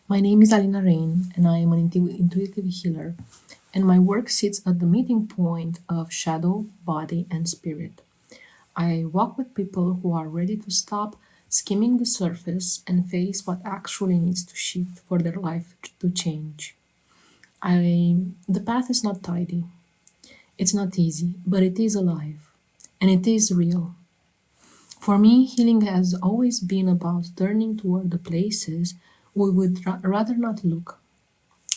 My name is Alina Rain, and I am an intuitive healer, and my work sits at the meeting point of shadow, body, and spirit. I walk with people who are ready to stop skimming the surface and face what actually needs to shift for their life to change. The path is not tidy, it's not easy, but it is alive, and it is real. For me, healing has always been about turning toward the places we would rather not look,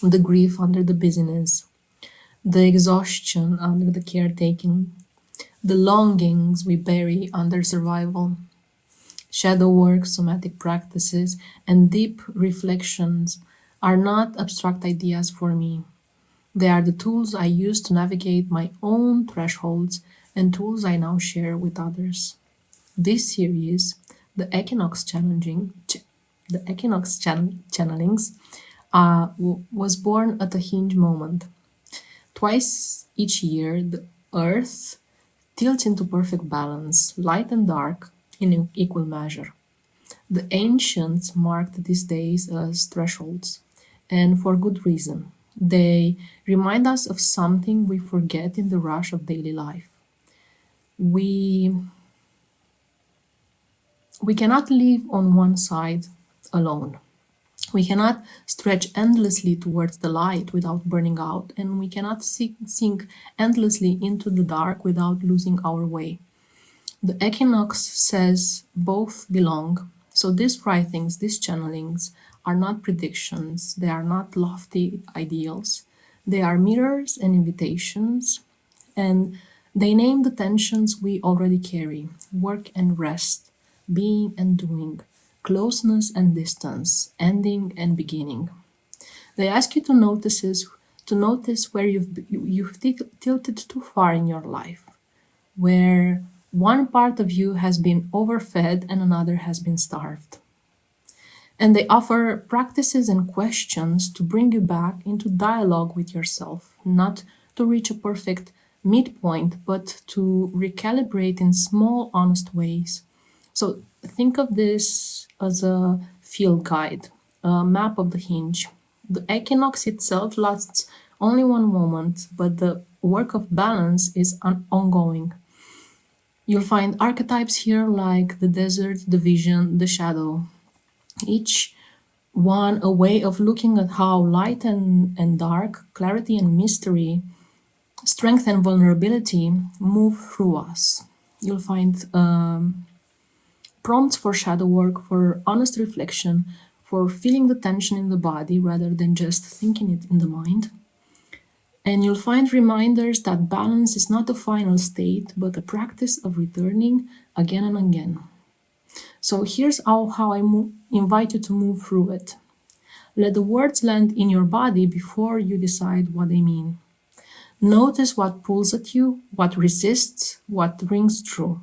the grief under the busyness, the exhaustion under the caretaking, the longings we bury under survival. Shadow work, somatic practices, and deep reflections are not abstract ideas for me. They are the tools I use to navigate my own thresholds and tools I now share with others. This series, the Channelings, was born at a hinge moment. Twice each year, the Earth tilts into perfect balance, light and dark, in equal measure. The ancients marked these days as thresholds, and for good reason. They remind us of something we forget in the rush of daily life. We we cannot live on one side alone. We cannot stretch endlessly towards the light without burning out, and we cannot sink endlessly into the dark without losing our way. The equinox says both belong. So these writings, these channelings, are not predictions, they are not lofty ideals. They are mirrors and invitations, and they name the tensions we already carry: work and rest, being and doing, closeness and distance, ending and beginning. They ask you to notice where you've tilted too far in your life, where one part of you has been overfed and another has been starved. And they offer practices and questions to bring you back into dialogue with yourself, not to reach a perfect midpoint, but to recalibrate in small, honest ways. So think of this as a field guide, a map of the hinge. The equinox itself lasts only one moment, but the work of balance is ongoing. You'll find archetypes here like the desert, the vision, the shadow, each one a way of looking at how light and dark, clarity and mystery, strength and vulnerability move through us. You'll find prompts for shadow work, for honest reflection, for feeling the tension in the body rather than just thinking it in the mind. And you'll find reminders that balance is not a final state, but a practice of returning again and again. So here's how I invite you to move through it. Let the words land in your body before you decide what they mean. Notice what pulls at you, what resists, what rings true.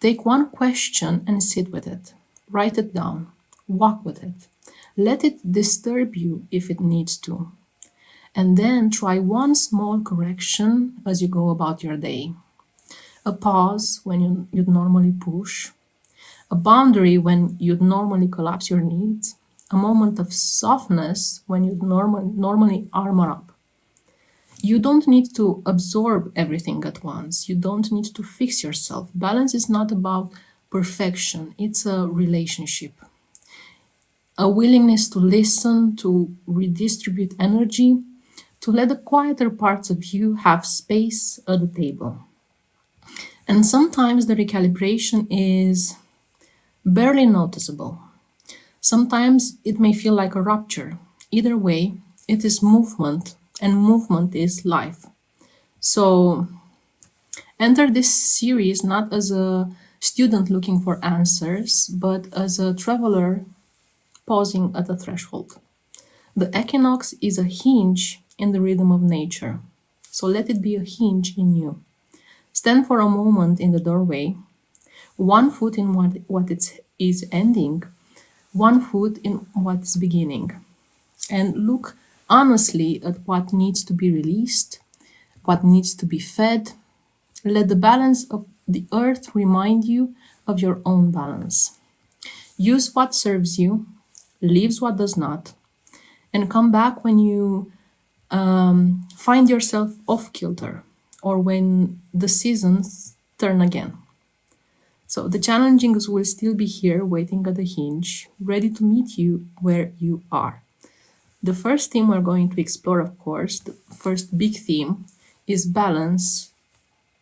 Take one question and sit with it. Write it down. Walk with it. Let it disturb you if it needs to. And then try one small correction as you go about your day. A pause when you'd normally push. A boundary when you'd normally collapse your needs. A moment of softness when you'd normally armor up. You don't need to absorb everything at once. You don't need to fix yourself. Balance is not about perfection, it's a relationship. A willingness to listen, to redistribute energy, to let the quieter parts of you have space at the table. And sometimes the recalibration is barely noticeable. Sometimes it may feel like a rupture. Either way, it is movement, and movement is life. So enter this series not as a student looking for answers, but as a traveler pausing at a threshold. The equinox is a hinge in the rhythm of nature. So let it be a hinge in you. Stand for a moment in the doorway, one foot in what it is ending, one foot in what is beginning, and look honestly at what needs to be released, what needs to be fed. Let the balance of the earth remind you of your own balance. Use what serves you, leaves what does not, and come back when you find yourself off kilter or when the seasons turn again. So the challengings will still be here waiting at the hinge, ready to meet you where you are. The first theme we're going to explore, of course, the first big theme, is balance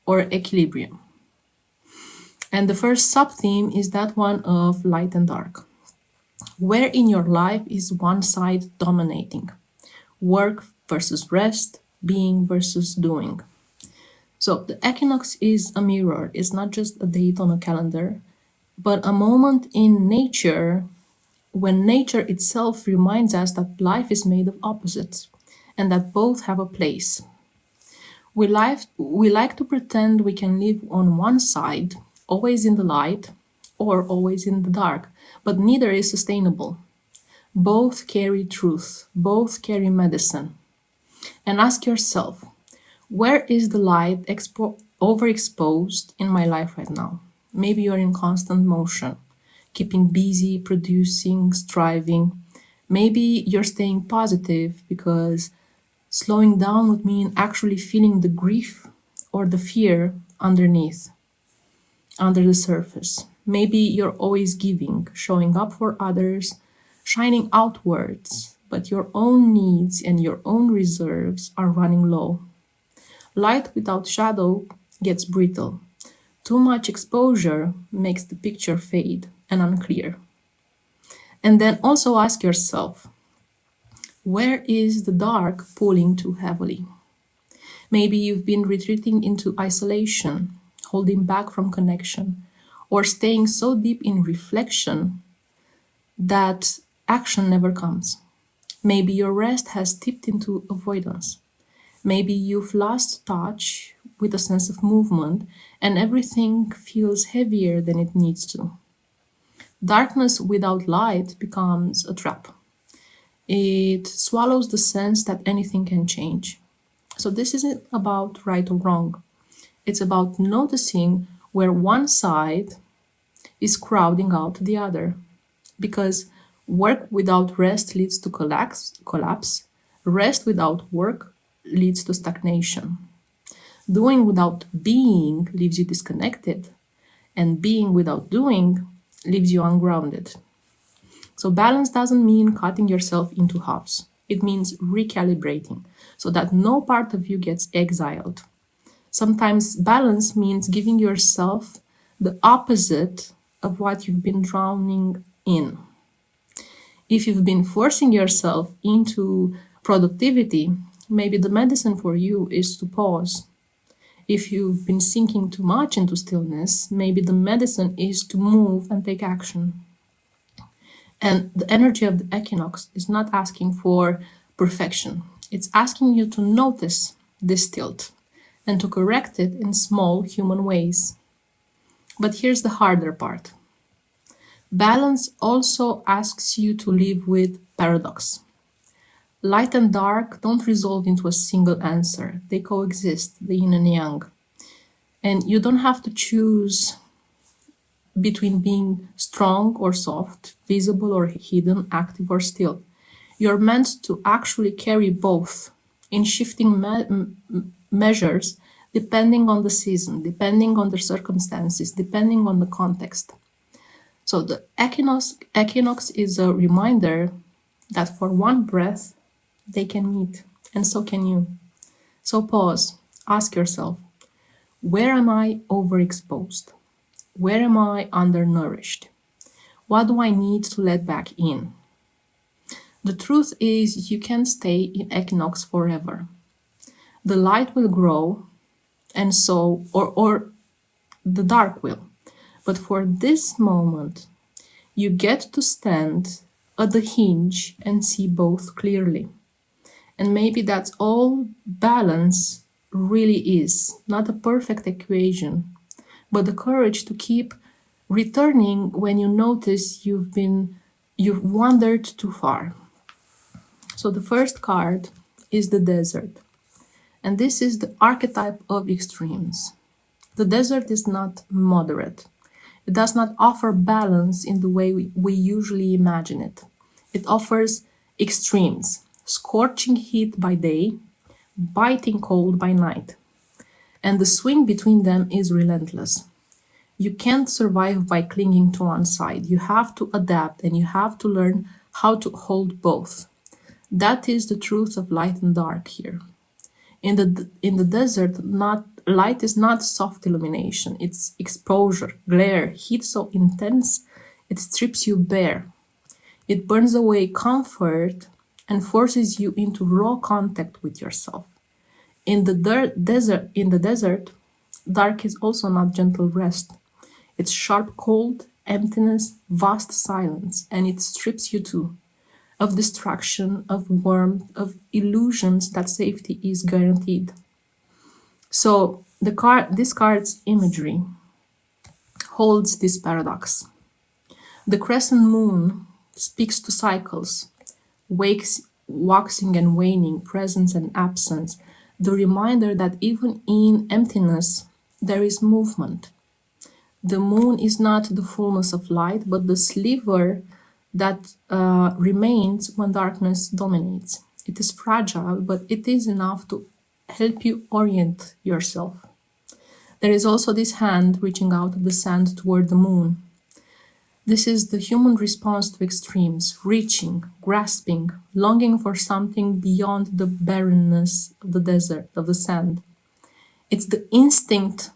or equilibrium. And the first sub-theme is that one of light and dark. Where in your life is one side dominating? Work versus rest, being versus doing. So the equinox is a mirror. It's not just a date on a calendar, but a moment in nature when nature itself reminds us that life is made of opposites and that both have a place. We like to pretend we can live on one side, always in the light, or always in the dark, but neither is sustainable. Both carry truth, both carry medicine. And ask yourself, where is the light overexposed in my life right now? Maybe you're in constant motion, keeping busy, producing, striving. Maybe you're staying positive because slowing down would mean actually feeling the grief or the fear underneath, under the surface. Maybe you're always giving, showing up for others, shining outwards, but your own needs and your own reserves are running low. Light without shadow gets brittle. Too much exposure makes the picture fade and unclear. And then also ask yourself, where is the dark pulling too heavily? Maybe you've been retreating into isolation, holding back from connection, or staying so deep in reflection that action never comes. Maybe your rest has tipped into avoidance. Maybe you've lost touch with a sense of movement and everything feels heavier than it needs to. Darkness without light becomes a trap. It swallows the sense that anything can change. So, this isn't about right or wrong. It's about noticing where one side is crowding out the other. Because work without rest leads to collapse. Rest without work leads to stagnation. Doing without being leaves you disconnected, and being without doing leaves you ungrounded. So, balance doesn't mean cutting yourself into halves, it means recalibrating so that no part of you gets exiled. Sometimes balance means giving yourself the opposite of what you've been drowning in. If you've been forcing yourself into productivity, maybe the medicine for you is to pause. If you've been sinking too much into stillness, maybe the medicine is to move and take action. And the energy of the equinox is not asking for perfection, it's asking you to notice this tilt and to correct it in small human ways. But here's the harder part. Balance also asks you to live with paradox. Light and dark don't resolve into a single answer. They coexist, the yin and yang. And you don't have to choose between being strong or soft, visible or hidden, active or still. You're meant to actually carry both in shifting measures depending on the season, depending on the circumstances, depending on the context. So the equinox is a reminder that for one breath, they can meet, and so can you. So pause, ask yourself, where am I overexposed? Where am I undernourished? What do I need to let back in? The truth is, you can't stay in equinox forever. The light will grow, and so, or the dark will. But for this moment, you get to stand at the hinge and see both clearly. And maybe that's all balance really is, not a perfect equation, but the courage to keep returning when you notice you've wandered too far. So the first card is the desert. And this is the archetype of extremes. The desert is not moderate. It does not offer balance in the way we usually imagine it. It offers Extremes: scorching heat by day, biting cold by night. And the swing between them is relentless. You can't survive by clinging to one side. You have to adapt and you have to learn how to hold both. That is the truth of light and dark here. In the desert, not light is not soft illumination, it's exposure, glare, heat so intense it strips you bare. It burns away comfort and forces you into raw contact with yourself. In the desert, dark is also not gentle rest. It's sharp cold, emptiness, vast silence, and it strips you too of distraction, of warmth, of illusions that safety is guaranteed. So this card's imagery holds this paradox. The crescent moon speaks to cycles, waxing and waning, presence and absence, the reminder that even in emptiness there is movement. The moon is not the fullness of light, but the sliver that remains when darkness dominates. It is fragile, but it is enough to help you orient yourself. There is also this hand reaching out of the sand toward the moon. This is the human response to extremes, reaching, grasping, longing for something beyond the barrenness of the desert, of the sand. It's the instinct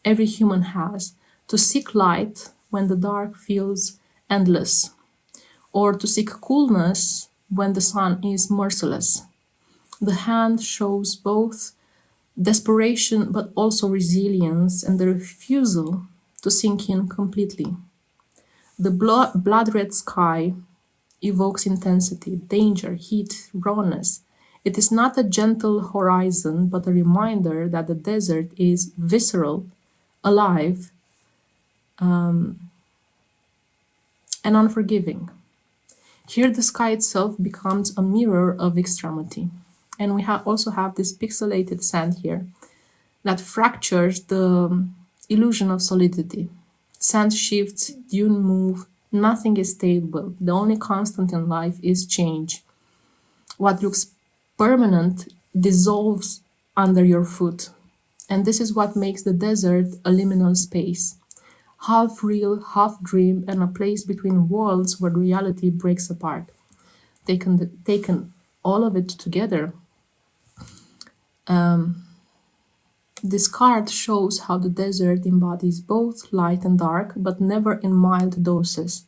every human has to seek light when the dark feels endless, or to seek coolness when the sun is merciless. The hand shows both desperation but also resilience and the refusal to sink in completely. The blood red sky evokes intensity, danger, heat, rawness. It is not a gentle horizon, but a reminder that the desert is visceral, alive, and unforgiving. Here, the sky itself becomes a mirror of extremity. And we also have this pixelated sand here that fractures the illusion of solidity. Sand shifts, dune move, nothing is stable. The only constant in life is change. What looks permanent dissolves under your foot. And this is what makes the desert a liminal space. Half real, half dream, and a place between worlds where reality breaks apart. Taken all of it together, this card shows how the desert embodies both light and dark, but never in mild doses.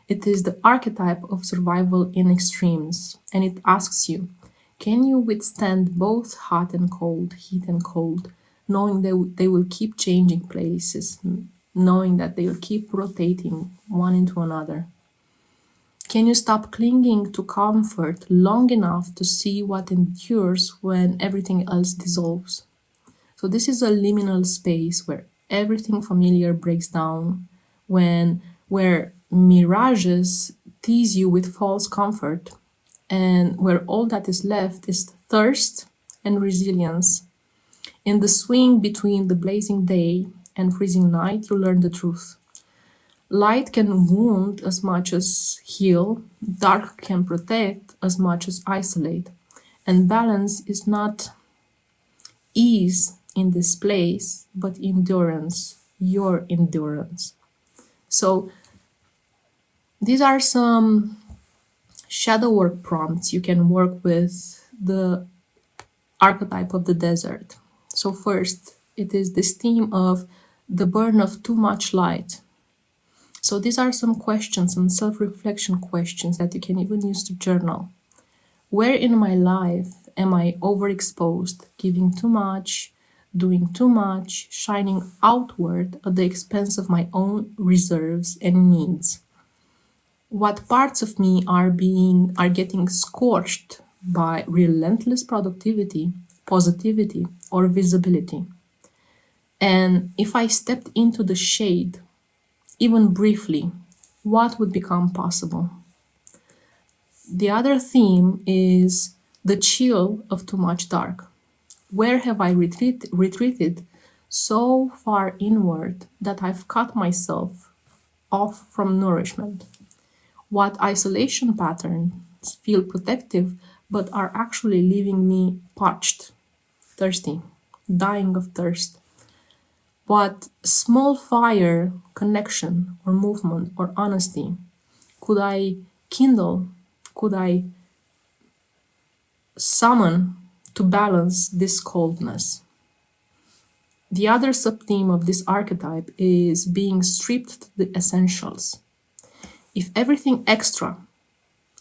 It is the archetype of survival in extremes, and it asks you, can you withstand both hot and cold, heat and cold, knowing they will keep changing places, knowing that they will keep rotating one into another? Can you stop clinging to comfort long enough to see what endures when everything else dissolves? So this is a liminal space where everything familiar breaks down, where mirages tease you with false comfort, and where all that is left is thirst and resilience. In the swing between the blazing day and freezing night, you learn the truth. Light can wound as much as heal, dark can protect as much as isolate, and balance is not ease in this place, but endurance, your endurance. So these are some shadow work prompts you can work with the archetype of the desert. So first, it is this theme of the burn of too much light. So these are some questions, some self-reflection questions that you can even use to journal. Where in my life am I overexposed, giving too much, doing too much, shining outward at the expense of my own reserves and needs? What parts of me are getting scorched by relentless productivity, positivity, or visibility? And if I stepped into the shade, even briefly, what would become possible? The other theme is the chill of too much dark. Where have I retreated so far inward that I've cut myself off from nourishment? What isolation patterns feel protective, but are actually leaving me parched, thirsty, dying of thirst. What small fire, connection, or movement, or honesty could I kindle, could I summon to balance this coldness? The other subtheme of this archetype is being stripped to the essentials. If everything extra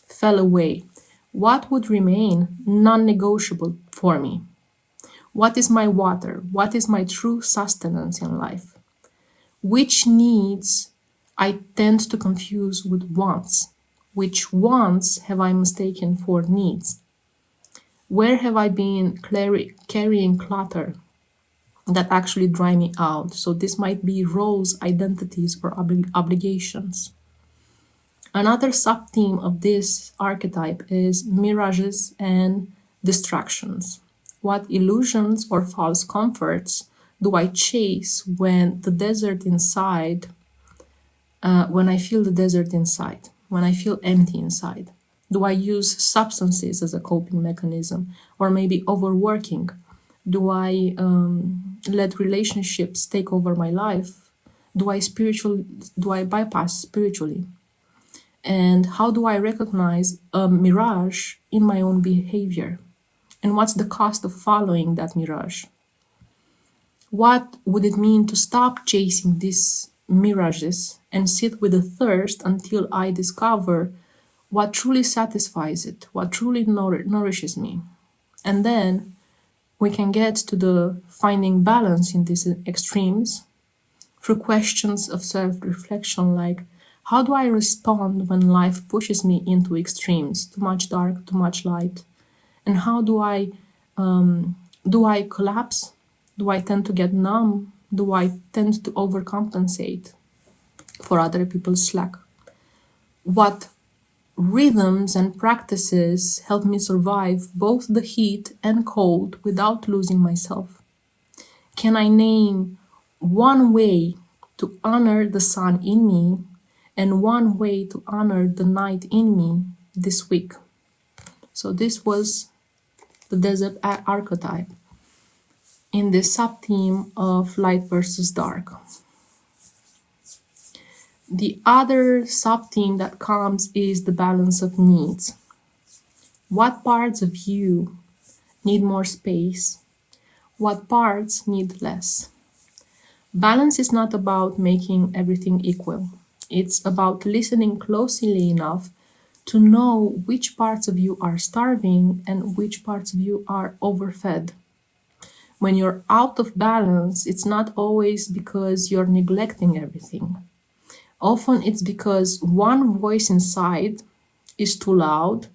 fell away, what would remain non-negotiable for me? What is my water? What is my true sustenance in life? Which needs I tend to confuse with wants? Which wants have I mistaken for needs? Where have I been carrying clutter that actually dry me out? So this might be roles, identities, or obligations. Another sub-theme of this archetype is mirages and distractions. What illusions or false comforts do I chase when the desert inside, when I feel the desert inside, when I feel empty inside? Do I use substances as a coping mechanism, or maybe overworking? Do I let relationships take over my life? Do I bypass spiritually? And how do I recognize a mirage in my own behavior? And what's the cost of following that mirage? What would it mean to stop chasing these mirages and sit with the thirst until I discover what truly satisfies it, what truly nourishes me? And then we can get to the finding balance in these extremes through questions of self-reflection, like, how do I respond when life pushes me into extremes, too much dark, too much light? And how do I collapse? Do I tend to get numb? Do I tend to overcompensate for other people's slack? What rhythms and practices help me survive both the heat and cold without losing myself? Can I name one way to honor the sun in me and one way to honor the night in me this week? So this was the desert archetype in the sub-theme of light versus dark. The other sub-theme that comes is the balance of needs. What parts of you need more space? What parts need less? Balance is not about making everything equal. It's about listening closely enough to know which parts of you are starving and which parts of you are overfed. When you're out of balance, it's not always because you're neglecting everything. Often it's because one voice inside is too loud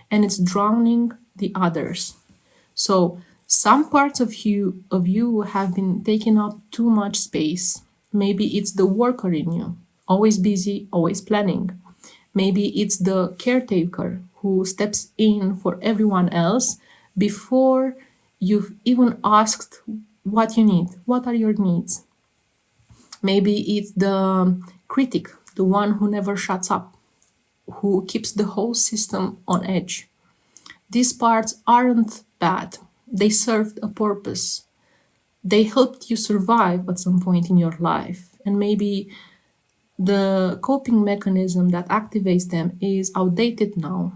and it's drowning the others. So some parts of you have been taking up too much space. Maybe it's the worker in you, always busy, always planning. Maybe it's the caretaker who steps in for everyone else before you've even asked what you need. What are your needs? Maybe it's the critic, the one who never shuts up, who keeps the whole system on edge. These parts aren't bad. They served a purpose. They helped you survive at some point in your life. And maybe the coping mechanism that activates them is outdated now.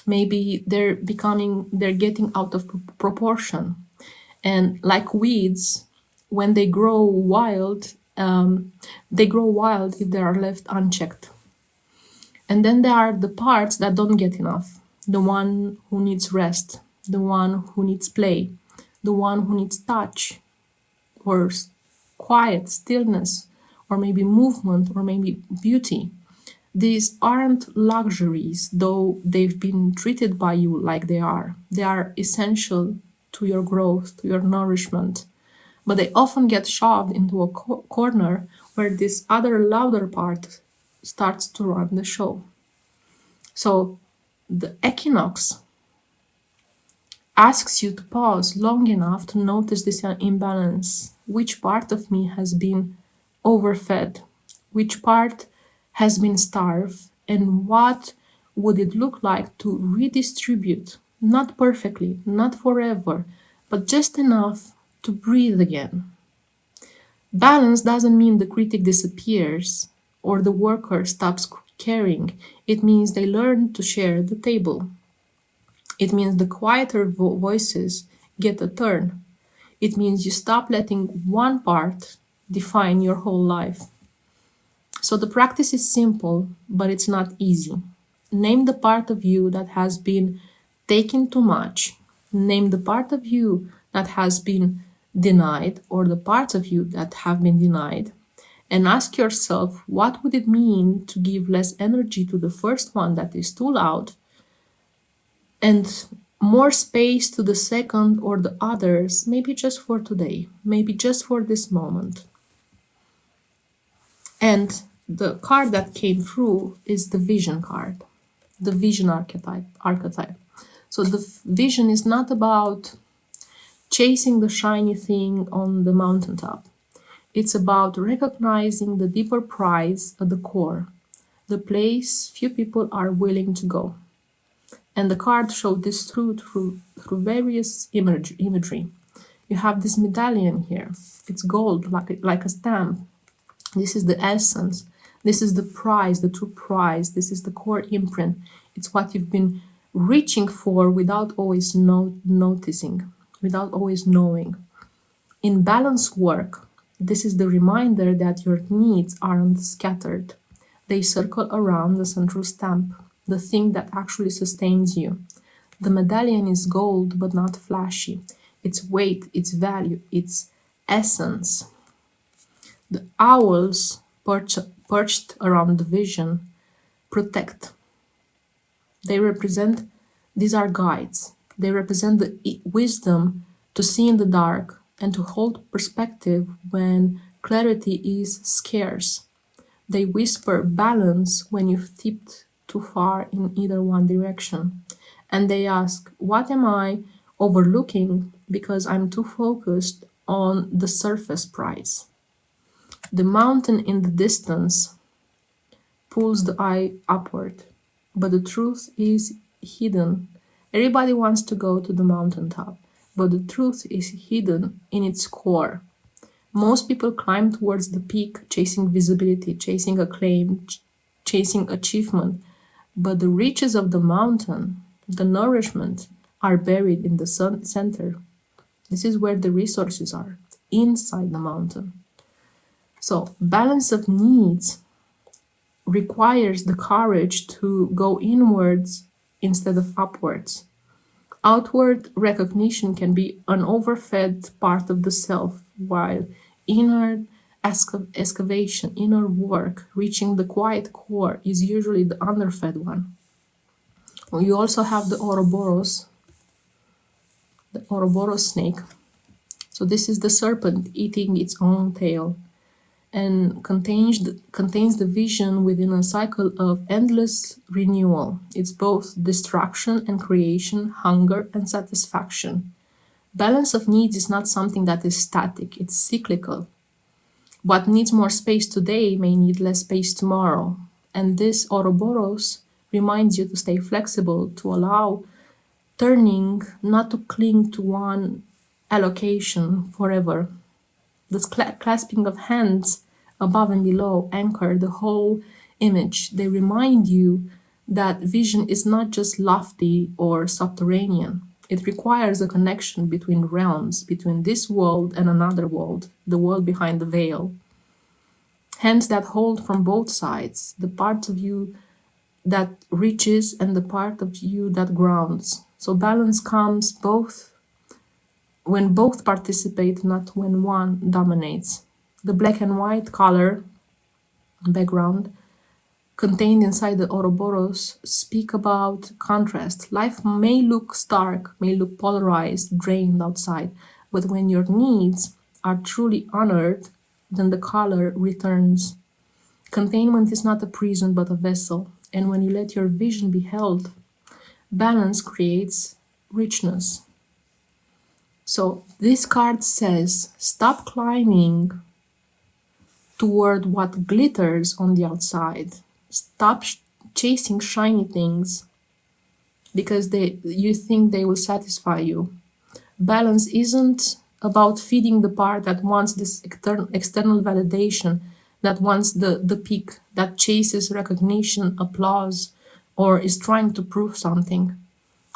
Maybe they're getting out of proportion. And like weeds, when they grow wild if they are left unchecked. And then there are the parts that don't get enough. The one who needs rest, the one who needs play, the one who needs touch, or quiet, stillness, or maybe movement, or maybe beauty. These aren't luxuries, though they've been treated by you like they are. They are essential to your growth, to your nourishment. But they often get shoved into a corner where this other louder part starts to run the show. So the equinox asks you to pause long enough to notice this imbalance. Which part of me has been overfed? Which part has been starved? And what would it look like to redistribute, not perfectly, not forever, but just enough to breathe again? Balance doesn't mean the critic disappears or the worker stops caring. It means they learn to share the table. It means the quieter voices get a turn. It means you stop letting one part define your whole life. So the practice is simple, but it's not easy. Name the part of you that has been taking too much. Name the part of you that has been denied or the parts of you that have been denied. And ask yourself, what would it mean to give less energy to the first one that is too loud and more space to the second or the others, maybe just for today, maybe just for this moment. And the card that came through is the vision card, the vision archetype. So the vision is not about chasing the shiny thing on the mountaintop. It's about recognizing the deeper prize at the core, the place few people are willing to go. And the card showed this through various imagery. You have this medallion here. It's gold, like a stamp. This is the essence. This is the prize, the true prize. This is the core imprint. It's what you've been reaching for without always noticing, without always knowing. In balance work, this is the reminder that your needs aren't scattered. They circle around the central stamp, the thing that actually sustains you. The medallion is gold, but not flashy. Its weight, its value, its essence. The owls perched around the vision protect. These are guides. They represent the wisdom to see in the dark and to hold perspective when clarity is scarce. They whisper balance when you've tipped too far in either one direction. And they ask, what am I overlooking because I'm too focused on the surface prize? The mountain in the distance pulls the eye upward, but the truth is hidden. Everybody wants to go to the mountaintop, but the truth is hidden in its core. Most people climb towards the peak, chasing visibility, chasing acclaim, chasing achievement, but the reaches of the mountain, the nourishment, are buried in the center. This is where the resources are, inside the mountain. So, balance of needs requires the courage to go inwards instead of upwards. Outward recognition can be an overfed part of the self, while inner excavation, inner work, reaching the quiet core, is usually the underfed one. You also have the Ouroboros snake. So this is the serpent eating its own tail, and contains the vision within a cycle of endless renewal. It's both destruction and creation, hunger and satisfaction. Balance of needs is not something that is static, it's cyclical. What needs more space today may need less space tomorrow. And this Ouroboros reminds you to stay flexible, to allow turning, not to cling to one allocation forever. The clasping of hands above and below anchor the whole image. They remind you that vision is not just lofty or subterranean. It requires a connection between realms, between this world and another world, the world behind the veil. Hands that hold from both sides, the part of you that reaches and the part of you that grounds. So balance comes both when both participate, not when one dominates. The black and white color background contained inside the Ouroboros speak about contrast. Life may look stark, may look polarized, drained outside, but when your needs are truly honored, then the color returns. Containment is not a prison but a vessel, and when you let your vision be held, balance creates richness. So this card says, stop climbing toward what glitters on the outside. Stop chasing shiny things because you think they will satisfy you. Balance isn't about feeding the part that wants this external validation, that wants the peak, that chases recognition, applause, or is trying to prove something.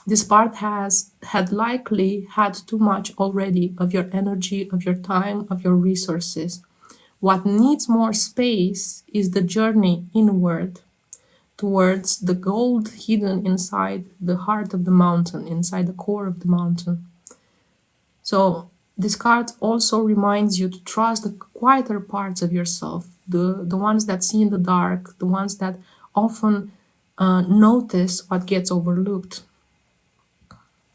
This part has had likely had too much already of your energy, of your time, of your resources. What needs more space is the journey inward towards the gold hidden inside the heart of the mountain, inside the core of the mountain. So this card also reminds you to trust the quieter parts of yourself, the ones that see in the dark, the ones that often notice what gets overlooked.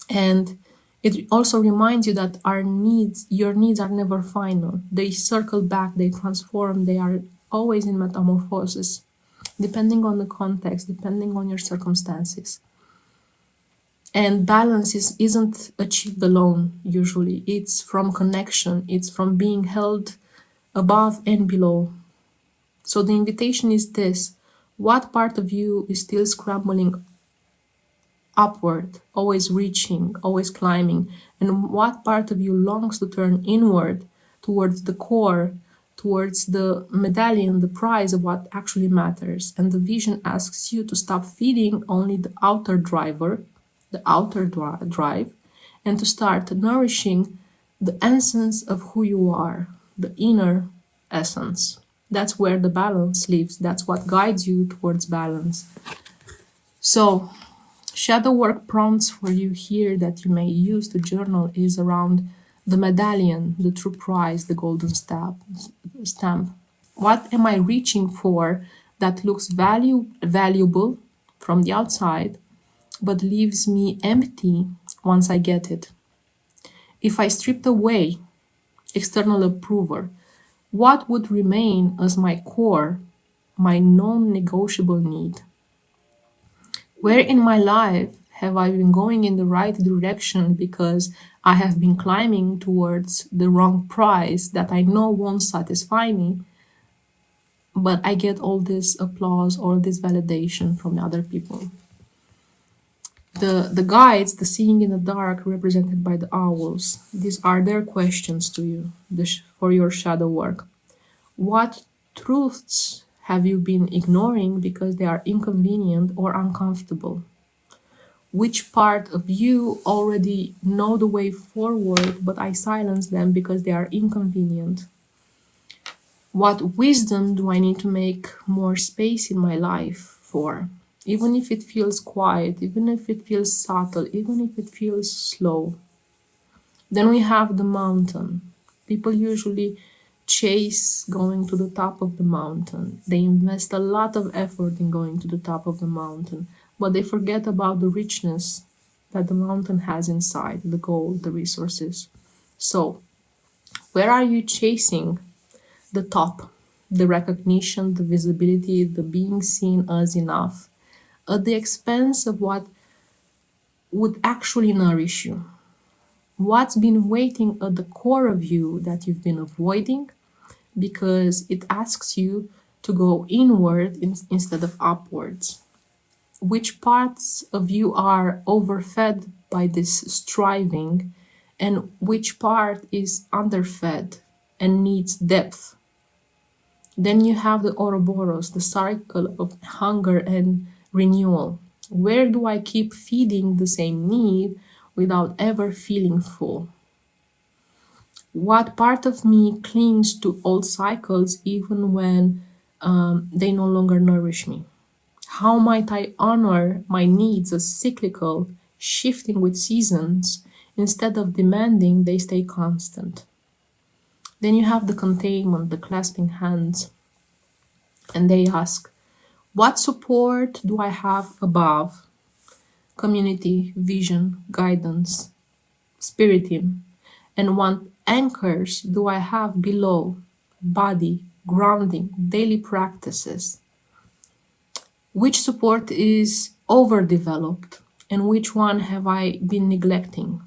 And it also reminds you that your needs are never final. They circle back, they transform, they are always in metamorphosis, depending on the context, depending on your circumstances. And balance isn't achieved alone, usually. It's from connection, it's from being held above and below. So the invitation is this: what part of you is still scrambling upward, always reaching, always climbing, and what part of you longs to turn inward towards the core, towards the medallion, the prize of what actually matters. And the vision asks you to stop feeding only the outer driver, the outer drive, and to start nourishing the essence of who you are, the inner essence. That's where the balance lives. That's what guides you towards balance. So shadow work prompts for you here that you may use to journal is around the medallion, the true prize, the golden stamp. What am I reaching for that looks valuable from the outside, but leaves me empty once I get it? If I stripped away external approval, what would remain as my core, my non-negotiable need? Where in my life have I been going in the right direction because I have been climbing towards the wrong prize that I know won't satisfy me, but I get all this applause, all this validation from other people? The guides, the seeing in the dark, represented by the owls, these are their questions to you for your shadow work. What truths have you been ignoring because they are inconvenient or uncomfortable? Which part of you already know the way forward, but I silence them because they are inconvenient? What wisdom do I need to make more space in my life for? Even if it feels quiet, even if it feels subtle, even if it feels slow. Then we have the mountain. People usually chase going to the top of the mountain. They invest a lot of effort in going to the top of the mountain, but they forget about the richness that the mountain has inside, the gold, the resources. So, where are you chasing the top, the recognition, the visibility, the being seen as enough, at the expense of what would actually nourish you? What's been waiting at the core of you that you've been avoiding because it asks you to go inward instead of upwards? Which parts of you are overfed by this striving, and which part is underfed and needs depth? Then you have the Ouroboros, the cycle of hunger and renewal. Where do I keep feeding the same need without ever feeling full? What part of me clings to old cycles even when they no longer nourish me? How might I honor my needs as cyclical, shifting with seasons, instead of demanding they stay constant? Then you have the containment, the clasping hands, and they ask, what support do I have above? Community, vision, guidance, spirit team. And what anchors do I have below? Body, grounding, daily practices. Which support is overdeveloped and which one have I been neglecting?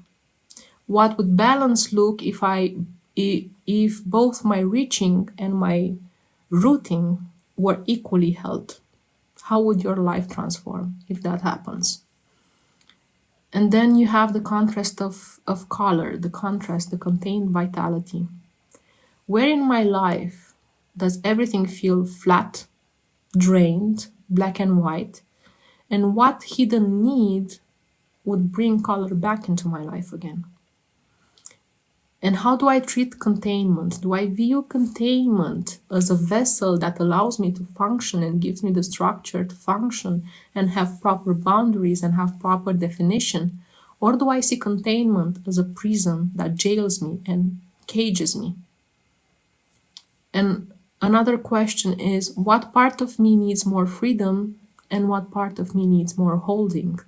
What would balance look if both my reaching and my rooting were equally held? How would your life transform if that happens? And then you have the contrast of color, the contrast, the contained vitality. Where in my life does everything feel flat, drained, black and white? And what hidden need would bring color back into my life again? And how do I treat containment? Do I view containment as a vessel that allows me to function and gives me the structure to function and have proper boundaries and have proper definition? Or do I see containment as a prison that jails me and cages me? And another question is, what part of me needs more freedom and what part of me needs more holding?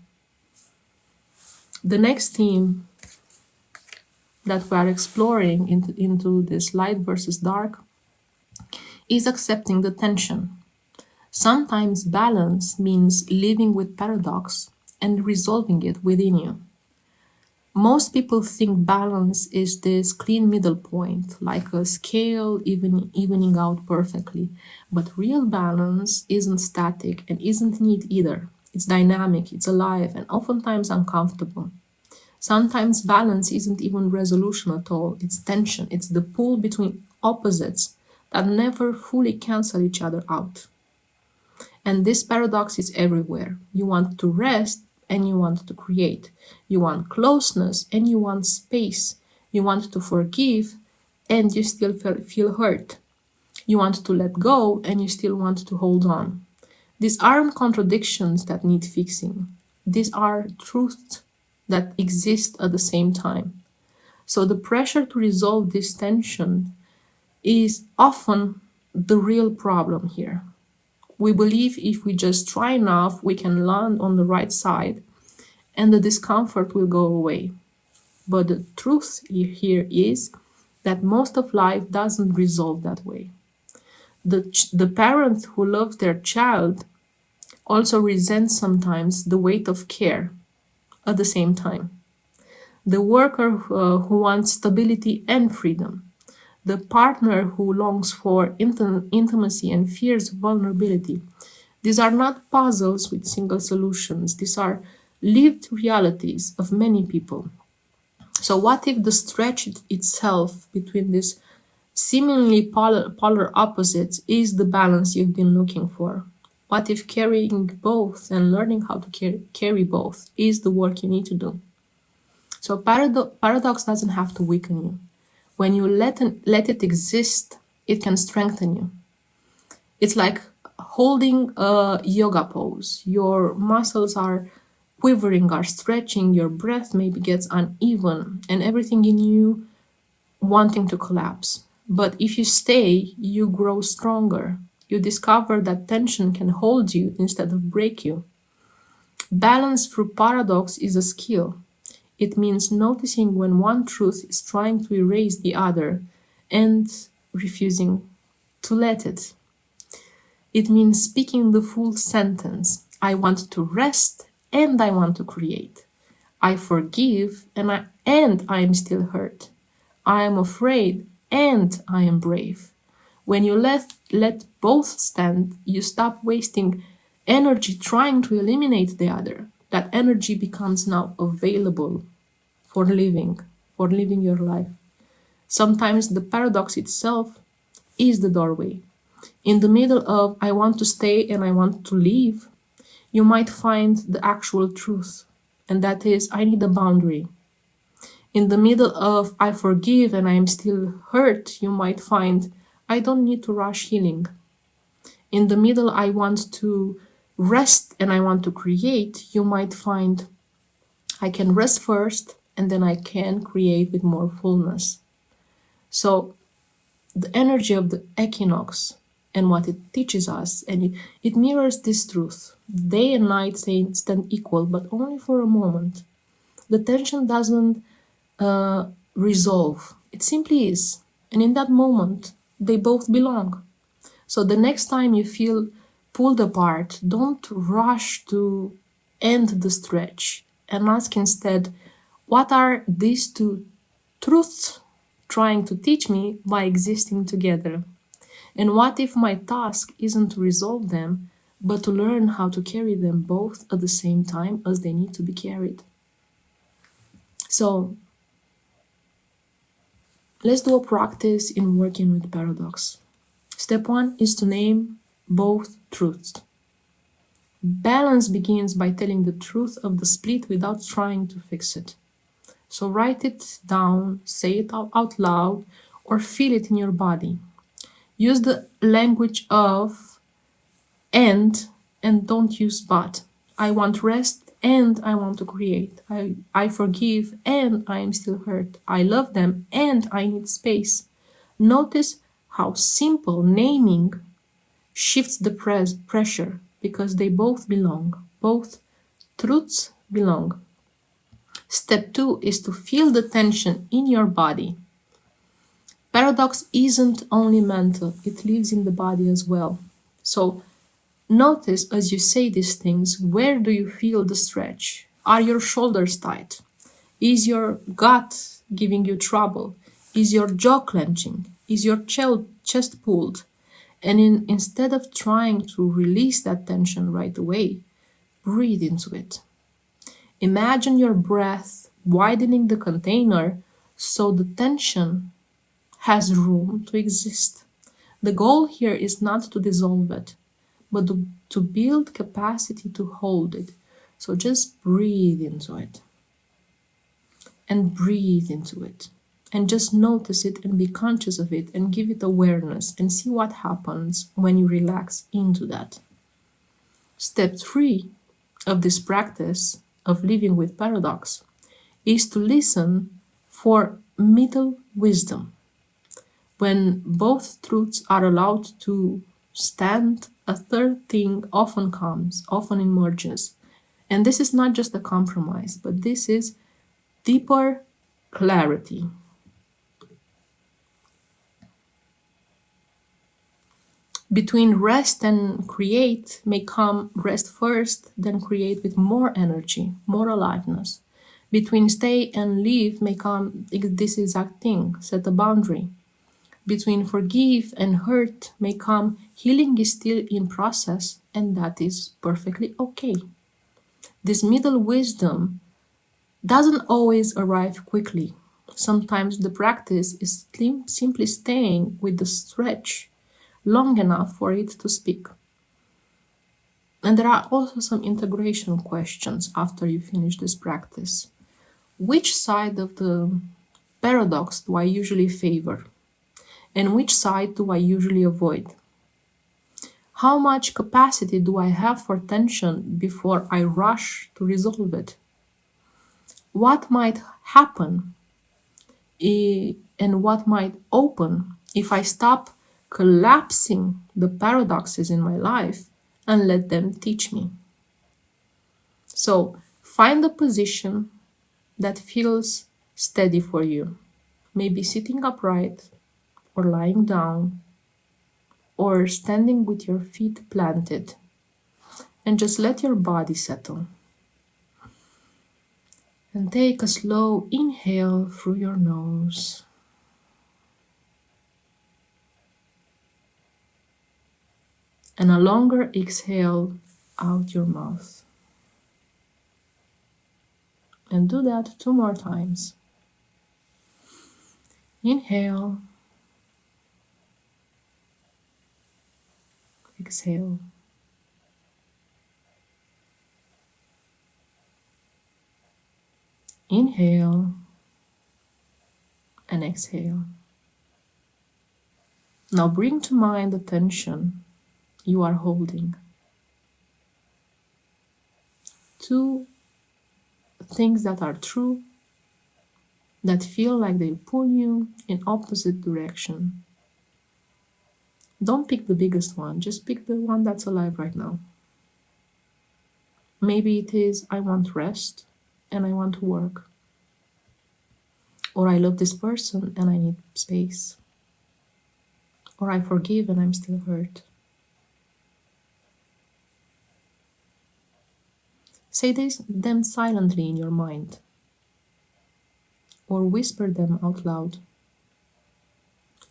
The next theme that we are exploring into this light versus dark is accepting the tension. Sometimes balance means living with paradox and resolving it within you. Most people think balance is this clean middle point, like a scale evening out perfectly. But real balance isn't static and isn't neat either. It's dynamic, it's alive, and oftentimes uncomfortable. Sometimes balance isn't even resolution at all, it's tension, it's the pull between opposites that never fully cancel each other out. And this paradox is everywhere. You want to rest and you want to create. You want closeness and you want space. You want to forgive and you still feel hurt. You want to let go and you still want to hold on. These aren't contradictions that need fixing. These are truths that exist at the same time. So the pressure to resolve this tension is often the real problem here. We believe if we just try enough, we can land on the right side and the discomfort will go away. But the truth here is that most of life doesn't resolve that way. The parent who loves their child also resents sometimes the weight of care at the same time. The worker who wants stability and freedom. The partner who longs for intimacy and fears vulnerability. These are not puzzles with single solutions. These are lived realities of many people. So what if the stretch itself between these seemingly polar opposites is the balance you've been looking for? What if carrying both and learning how to carry both is the work you need to do? So paradox doesn't have to weaken you. When you let it exist, it can strengthen you. It's like holding a yoga pose. Your muscles are quivering, are stretching, your breath maybe gets uneven, and everything in you wanting to collapse. But if you stay, you grow stronger. You discover that tension can hold you instead of break you. Balance through paradox is a skill. It means noticing when one truth is trying to erase the other and refusing to let it. It means speaking the full sentence. I want to rest and I want to create. I forgive and I am still hurt. I am afraid and I am brave. When you let both stand, you stop wasting energy trying to eliminate the other. That energy becomes now available for living your life. Sometimes the paradox itself is the doorway. In the middle of I want to stay and I want to leave, you might find the actual truth, and that is I need a boundary. In the middle of I forgive and I am still hurt, you might find I don't need to rush healing. In the middle, I want to rest and I want to create, you might find I can rest first and then I can create with more fullness. So the energy of the equinox and what it teaches us, and it mirrors this truth. Day and night stand equal, but only for a moment. The tension doesn't resolve, it simply is. And in that moment, they both belong. So the next time you feel pulled apart, don't rush to end the stretch and ask instead, what are these two truths trying to teach me by existing together? And what if my task isn't to resolve them, but to learn how to carry them both at the same time as they need to be carried. So let's do a practice in working with paradox. Step one is to name both truths. Balance begins by telling the truth of the split without trying to fix it. So write it down, say it out loud, or feel it in your body. Use the language of and don't use but. I want rest and I want to create. I forgive and I am still hurt. I love them and I need space. Notice how simple naming shifts the pressure because they both belong. Both truths belong. Step two is to feel the tension in your body. Paradox isn't only mental, it lives in the body as well. So notice as you say these things, where do you feel the stretch? Are your shoulders tight? Is your gut giving you trouble? Is your jaw clenching? Is your chest pulled? And instead of trying to release that tension right away, breathe into it. Imagine your breath widening the container so the tension has room to exist. The goal here is not to dissolve it, but to build capacity to hold it. So just breathe into it and breathe into it and just notice it and be conscious of it and give it awareness and see what happens when you relax into that. Step three of this practice of living with paradox is to listen for middle wisdom. When both truths are allowed to stand, a third thing often comes, often emerges. And this is not just a compromise, but this is deeper clarity. Between rest and create may come rest first, then create with more energy, more aliveness. Between stay and leave may come this exact thing, set a boundary. Between forgive and hurt may come healing is still in process, and that is perfectly okay. This middle wisdom doesn't always arrive quickly. Sometimes the practice is simply staying with the stretch long enough for it to speak. And there are also some integration questions after you finish this practice. Which side of the paradox do I usually favor? And which side do I usually avoid? How much capacity do I have for tension before I rush to resolve it? What might happen and what might open if I stop collapsing the paradoxes in my life and let them teach me? So find a position that feels steady for you. Maybe sitting upright or lying down or standing with your feet planted, and just let your body settle. And take a slow inhale through your nose. And a longer exhale out your mouth. And do that 2 more times. Inhale. Exhale. Inhale and exhale. Now bring to mind the tension you are holding. 2 things that are true, that feel like they pull you in opposite direction. Don't pick the biggest one, just pick the one that's alive right now. Maybe it is, I want rest and I want to work. Or I love this person and I need space. Or I forgive and I'm still hurt. Say them silently in your mind. Or whisper them out loud.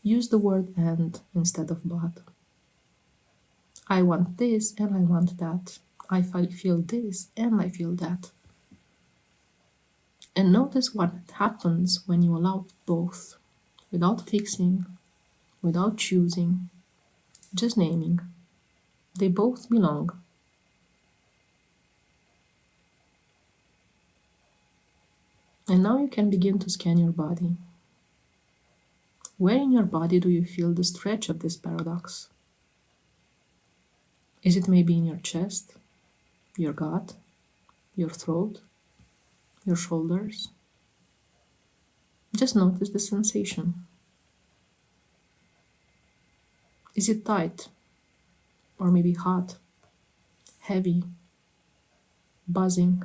Use the word and instead of but. I want this and I want that. I feel this and I feel that. And notice what happens when you allow both, without fixing, without choosing, just naming. They both belong. And now you can begin to scan your body. Where in your body do you feel the stretch of this paradox? Is it maybe in your chest, your gut, your throat, your shoulders? Just notice the sensation. Is it tight? Or maybe hot, heavy, buzzing?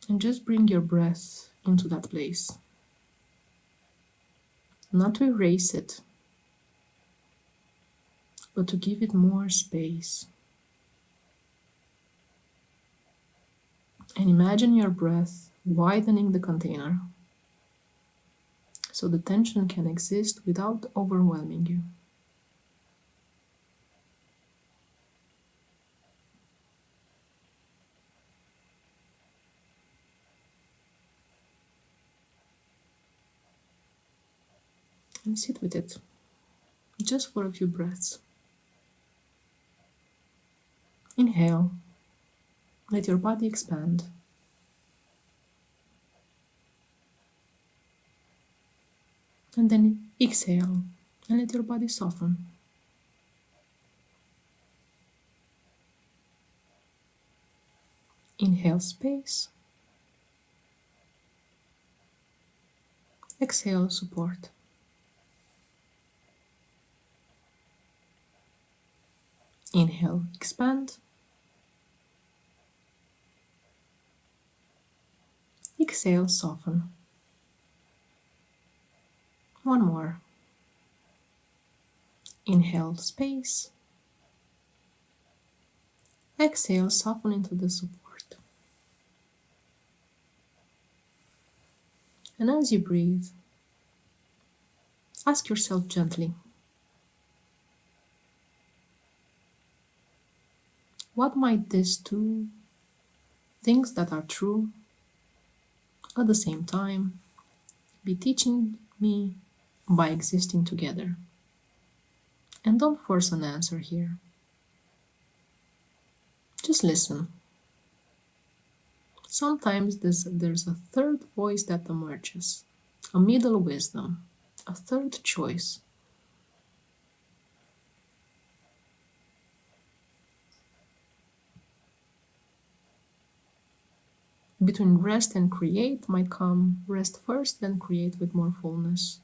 And just bring your breath into that place. Not to erase it, but to give it more space. And imagine your breath widening the container so the tension can exist without overwhelming you. And sit with it, just for a few breaths. Inhale, let your body expand. And then exhale and let your body soften. Inhale space. Exhale support. Inhale, expand. Exhale, soften. One more. Inhale, space. Exhale, soften into the support. And as you breathe, ask yourself gently, what might these two things that are true at the same time be teaching me by existing together? And don't force an answer here. Just listen. Sometimes there's a third voice that emerges, a middle wisdom, a third choice. Between rest and create might come rest first, then create with more fullness.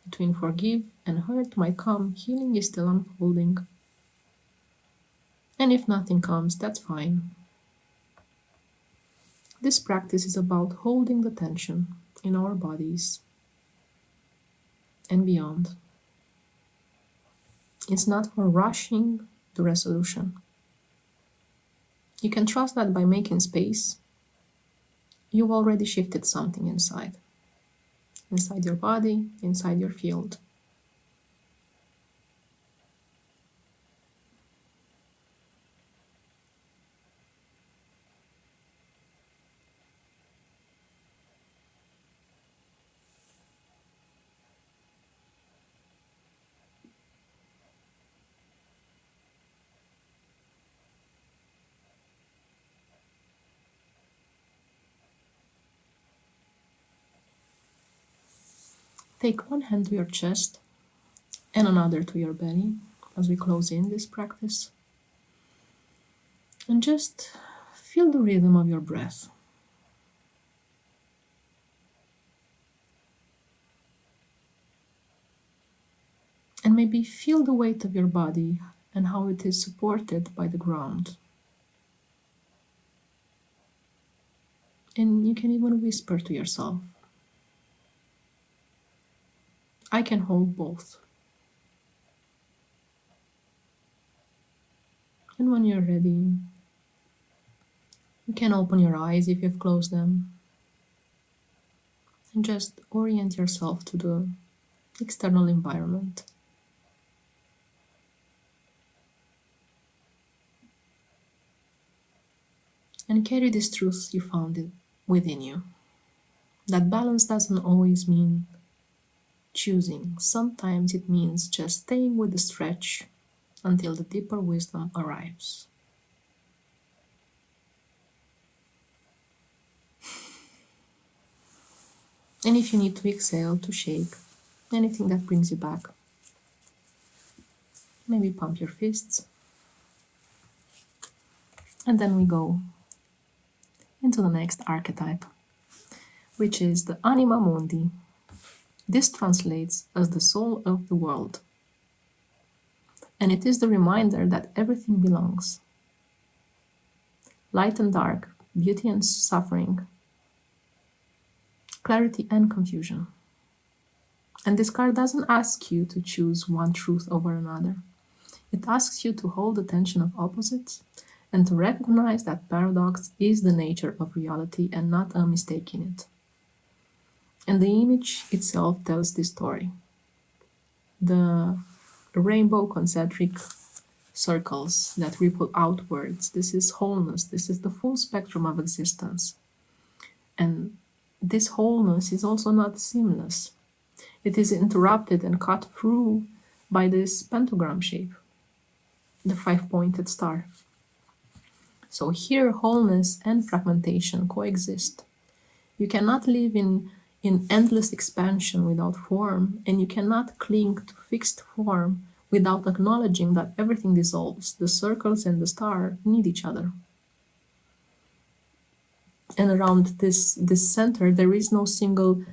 Between forgive and hurt might come healing is still unfolding. And if nothing comes, that's fine. This practice is about holding the tension in our bodies and beyond. It's not for rushing the resolution. You can trust that by making space, you've already shifted something inside your body, inside your field. Take one hand to your chest and another to your belly as we close in this practice. And just feel the rhythm of your breath. And maybe feel the weight of your body and how it is supported by the ground. And you can even whisper to yourself, I can hold both. And when you're ready, you can open your eyes if you've closed them and just orient yourself to the external environment. and carry this truth you found it within you. That balance doesn't always mean choosing. Sometimes it means just staying with the stretch until the deeper wisdom arrives. And if you need to exhale, to shake, anything that brings you back, maybe pump your fists. And then we go into the next archetype, which is the Anima Mundi. This translates as the soul of the world. And it is the reminder that everything belongs. Light and dark, beauty and suffering, clarity and confusion. And this card doesn't ask you to choose one truth over another. It asks you to hold the tension of opposites and to recognize that paradox is the nature of reality and not a mistake in it. And the image itself tells this story. The rainbow concentric circles that ripple outwards, this is wholeness, this is the full spectrum of existence. And this wholeness is also not seamless. It is interrupted and cut through by this pentagram shape, the 5-pointed star. So here wholeness and fragmentation coexist. You cannot live in endless expansion without form, and you cannot cling to fixed form without acknowledging that everything dissolves. The circles and the star need each other. And around this center, there is no single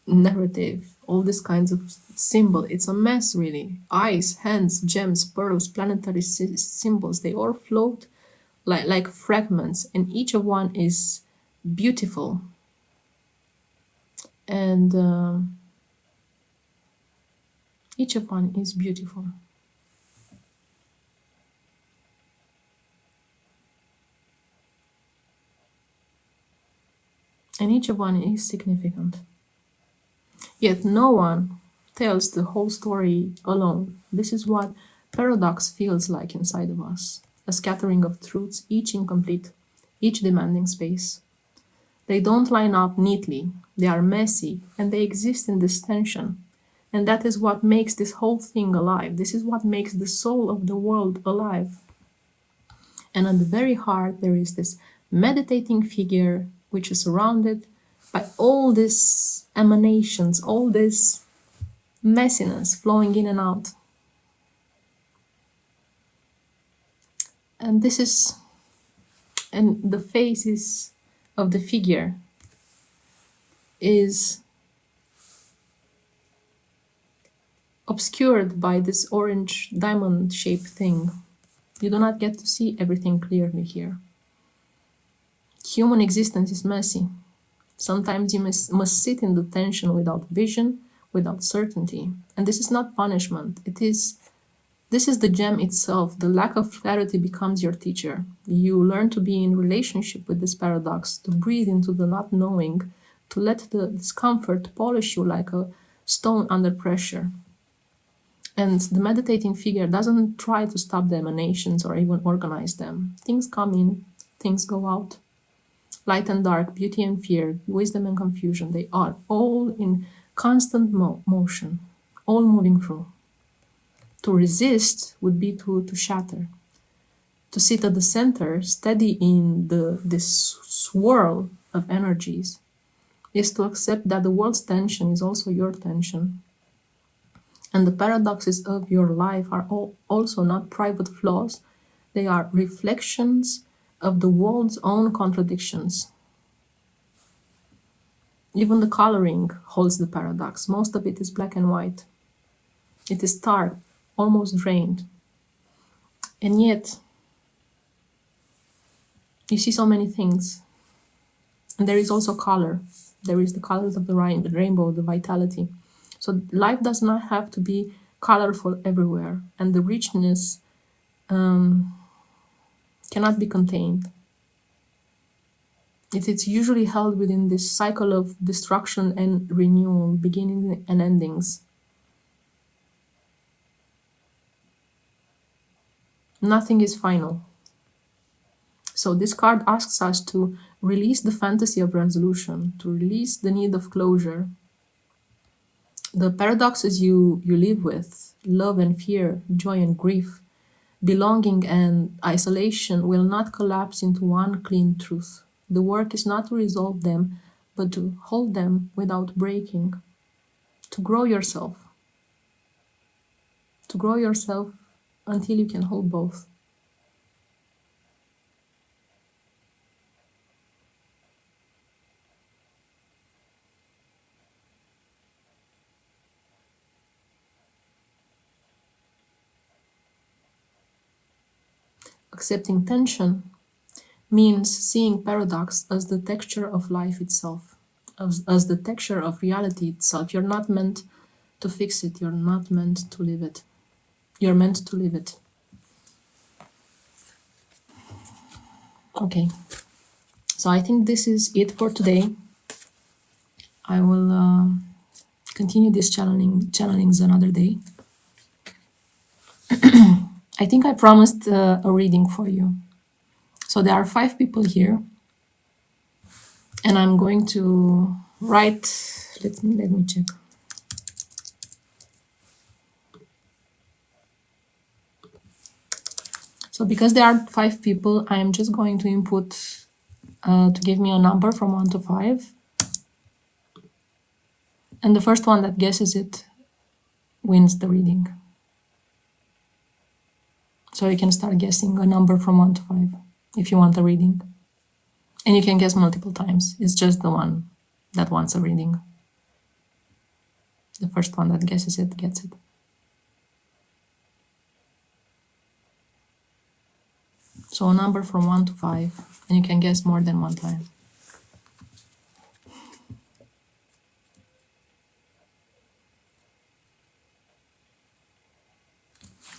narrative, all these kinds of symbol. It's a mess, really. Eyes, hands, gems, pearls, planetary symbols, they all float like fragments, and each of one is beautiful. And each of one is beautiful. And each of one is significant. Yet no one tells the whole story alone. This is what paradox feels like inside of us. A scattering of truths, each incomplete, each demanding space. They don't line up neatly, they are messy, and they exist in this tension. And that is what makes this whole thing alive. This is what makes the soul of the world alive. And at the very heart, there is this meditating figure which is surrounded by all these emanations, all this messiness flowing in and out. And the face of the figure is obscured by this orange diamond-shaped thing. You do not get to see everything clearly here. Human existence is messy. Sometimes you must sit in the tension without vision, without certainty. And this is not punishment. This is the gem itself. The lack of clarity becomes your teacher. You learn to be in relationship with this paradox, to breathe into the not knowing, to let the discomfort polish you like a stone under pressure. And the meditating figure doesn't try to stop the emanations or even organize them. Things come in, things go out. Light and dark, beauty and fear, wisdom and confusion, they are all in constant motion, all moving through. To resist would be to shatter. To sit at the center, steady in this swirl of energies, is to accept that the world's tension is also your tension. And the paradoxes of your life are also not private flaws, they are reflections of the world's own contradictions. Even the coloring holds the paradox. Most of it is black and white. It is stark, almost drained. And yet, you see so many things. And there is also color. There is the colors of the rainbow, the vitality. So life does not have to be colorful everywhere. And the richness cannot be contained. It is usually held within this cycle of destruction and renewal, beginnings and endings. Nothing is final. So this card asks us to release the fantasy of resolution, to release the need of closure. The paradoxes you live with, love and fear, joy and grief, belonging and isolation, will not collapse into one clean truth. The work is not to resolve them, but to hold them without breaking, to grow yourself, until you can hold both. Accepting tension means seeing paradox as the texture of life itself, as the texture of reality itself. You're not meant to fix it, you're not meant to live it. You're meant to live it. Okay, so I think this is it for today. I will continue this channelings another day. I think I promised a reading for you. So there are 5 people here, and I'm going to write. Let me check. So because there are 5 people, I am just going to input to give me a number from 1 to 5, and the first one that guesses it wins the reading. So you can start guessing a number from 1 to 5 if you want a reading. And you can guess multiple times. It's just the one that wants a reading. The first one that guesses it gets it. So a number from 1 to 5, and you can guess more than one time.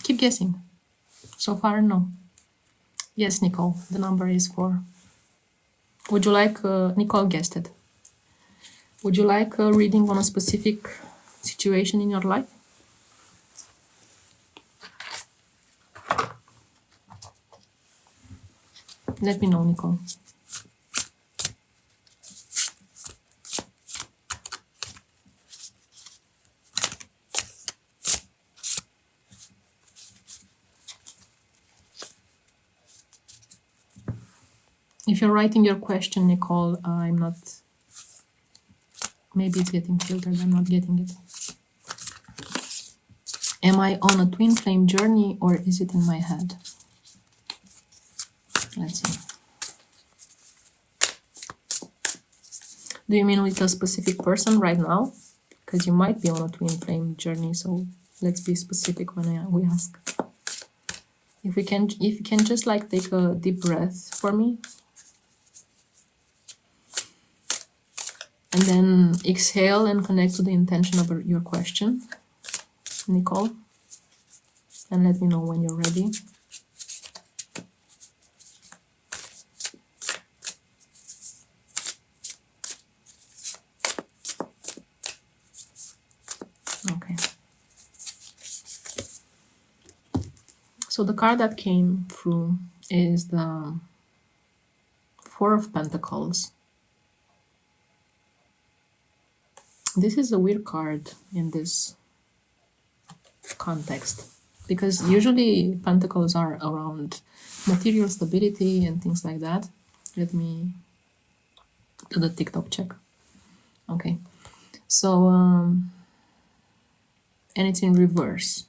Keep guessing. So far, no. Yes, Nicole, the number is 4. Would you like, Nicole guessed it. Would you like a reading on a specific situation in your life? Let me know, Nicole. If you're writing your question, Nicole, I'm not... Maybe it's getting filtered, I'm not getting it. Am I on a twin flame journey, or is it in my head? Let's see. Do you mean with a specific person right now? Because you might be on a twin flame journey, so let's be specific when we ask. If you can just like take a deep breath for me. And then exhale and connect to the intention of your question, Nicole. And let me know when you're ready. Okay. So the card that came through is the 4 of Pentacles. This is a weird card in this context, because usually Pentacles are around material stability and things like that. Let me do the TikTok check. Okay. So, and it's in reverse.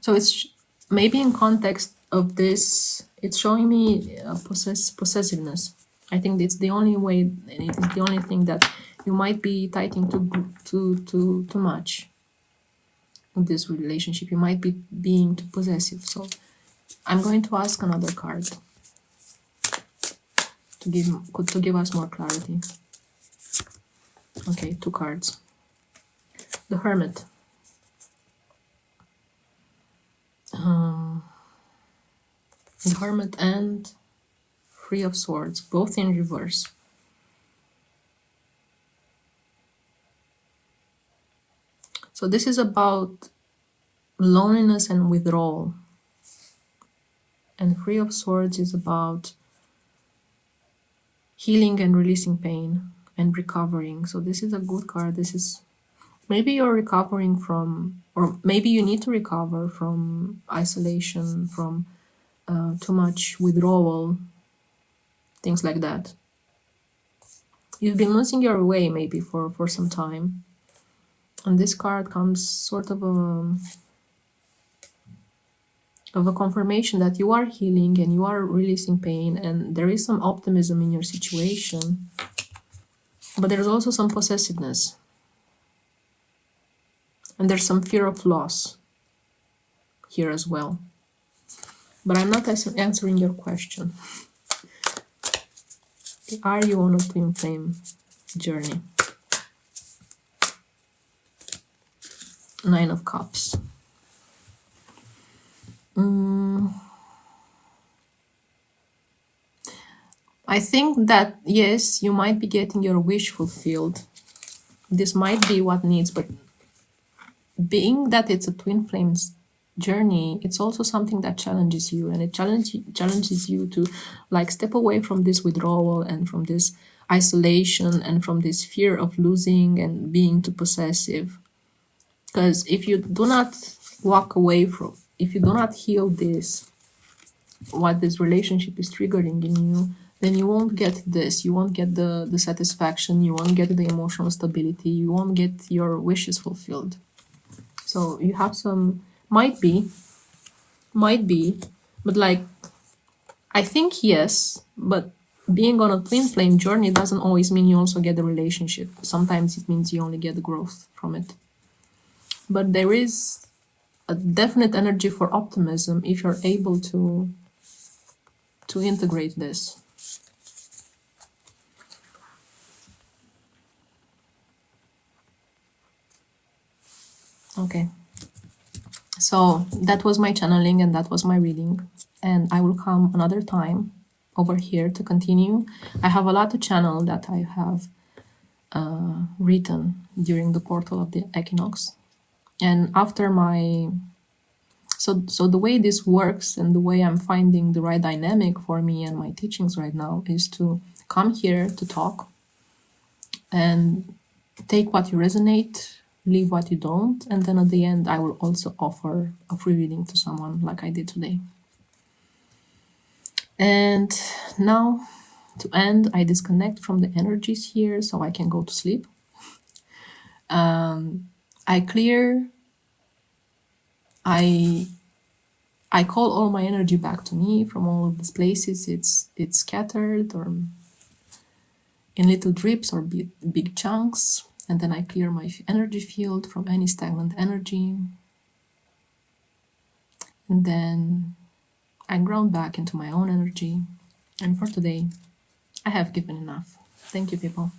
So it's maybe in context of this, it's showing me possessiveness. I think it's the only way, and it is the only thing that you might be tightening too much in this relationship. You might be being too possessive. So I'm going to ask another card to give us more clarity. Okay, 2 cards. The Hermit. The Hermit and 3 of Swords, both in reverse. So this is about loneliness and withdrawal. And Three of Swords is about healing and releasing pain and recovering. So this is a good card. This is maybe you're recovering from, or maybe you need to recover from isolation, from too much withdrawal, things like that. You've been losing your way maybe for some time. And this card comes sort of a confirmation that you are healing and you are releasing pain, and there is some optimism in your situation, but there's also some possessiveness, and there's some fear of loss here as well. But I'm not answering your question. Are you on a twin flame journey? Nine of Cups. I think that, yes, you might be getting your wish fulfilled. This might be what needs, but being that it's a twin flames journey, it's also something that challenges you, and it challenges you to like step away from this withdrawal and from this isolation and from this fear of losing and being too possessive. Because if you do not walk away from, if you do not heal this, what this relationship is triggering in you, then you won't get this. You won't get the satisfaction. You won't get the emotional stability. You won't get your wishes fulfilled. So you have some, might be, but like, I think yes, but being on a twin flame journey doesn't always mean you also get the relationship. Sometimes it means you only get the growth from it. But there is a definite energy for optimism if you're able to integrate this. Okay, so that was my channeling and that was my reading, and I will come another time over here to continue. I have a lot to channel that I have written during the portal of the equinox, and after my so the way this works and the way I'm finding the right dynamic for me and my teachings right now is to come here to talk and take what you resonate, leave what you don't, and then at the end I will also offer a free reading to someone like I did today. And now, to end, I disconnect from the energies here so I can go to sleep. I clear, I call all my energy back to me from all of these places. It's scattered or in little drips or big chunks, and then I clear my energy field from any stagnant energy, and then I ground back into my own energy. And for today, I have given enough. Thank you, people.